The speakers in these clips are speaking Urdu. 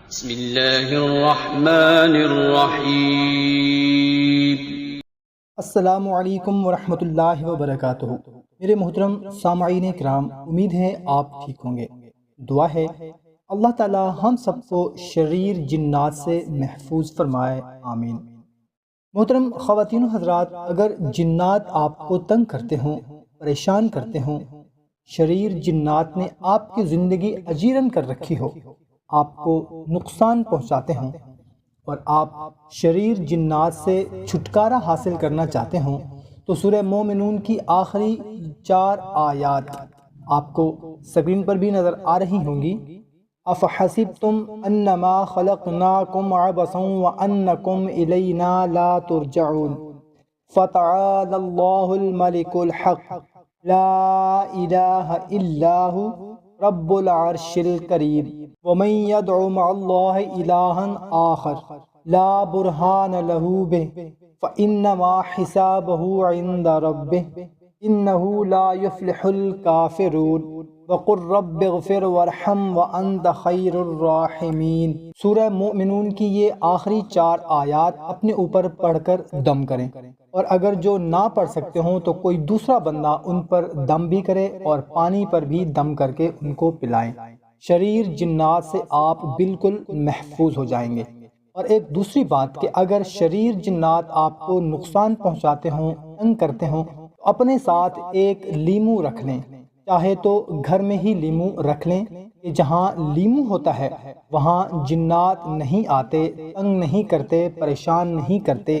بسم اللہ الرحمن الرحیم۔ السلام علیکم ورحمۃ اللہ وبرکاتہ۔ میرے محترم سامعین کرام، امید ہے آپ ٹھیک ہوں گے۔ دعا ہے اللہ تعالی ہم سب کو شریر جنات سے محفوظ فرمائے، آمین۔ محترم خواتین و حضرات، اگر جنات آپ کو تنگ کرتے ہوں، پریشان کرتے ہوں، شریر جنات نے آپ کی زندگی اجیرن کر رکھی ہو، آپ کو نقصان پہنچاتے ہوں اور آپ شریر جنات سے چھٹکارا حاصل کرنا چاہتے ہوں، تو سورہ مومنون کی آخری 4 آیات آپ کو سکرین پر بھی نظر آ رہی ہوں گی۔ افحسبتم انما خلقناکم عبثا وانکم الینا لا ترجعون فتعالی اللہ الملک الحق لا الہ الا ہو رب العرش الکریم ومن يدع مع اللہ الہا آخر لا برہان له به فإنما حسابه عند ربه إنه لا يفلح الكافرون وقل رب اغفر وارحم وأنت خیر الراحمین۔ سورہ مومنون کی یہ آخری 4 آیات اپنے اوپر پڑھ کر دم کریں، اور اگر جو نہ پڑھ سکتے ہوں تو کوئی دوسرا بندہ ان پر دم بھی کرے اور پانی پر بھی دم کر کے ان کو پلائیں۔ شریر جنات سے آپ بالکل محفوظ ہو جائیں گے۔ اور ایک دوسری بات کہ اگر شریر جنات آپ کو نقصان پہنچاتے ہوں، تنگ کرتے ہوں، تو اپنے ساتھ ایک لیمو رکھ لیں، چاہے تو گھر میں ہی لیمو رکھ لیں کہ جہاں لیمو ہوتا ہے وہاں جنات نہیں آتے، تنگ نہیں کرتے، پریشان نہیں کرتے،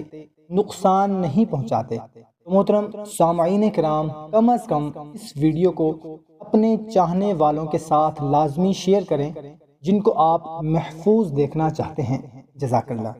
نقصان نہیں پہنچاتے۔ تو محترم سامعین کرام، کم از کم اس ویڈیو کو اپنے چاہنے والوں کے ساتھ لازمی شیئر کریں جن کو آپ محفوظ دیکھنا چاہتے ہیں۔ جزاک اللہ۔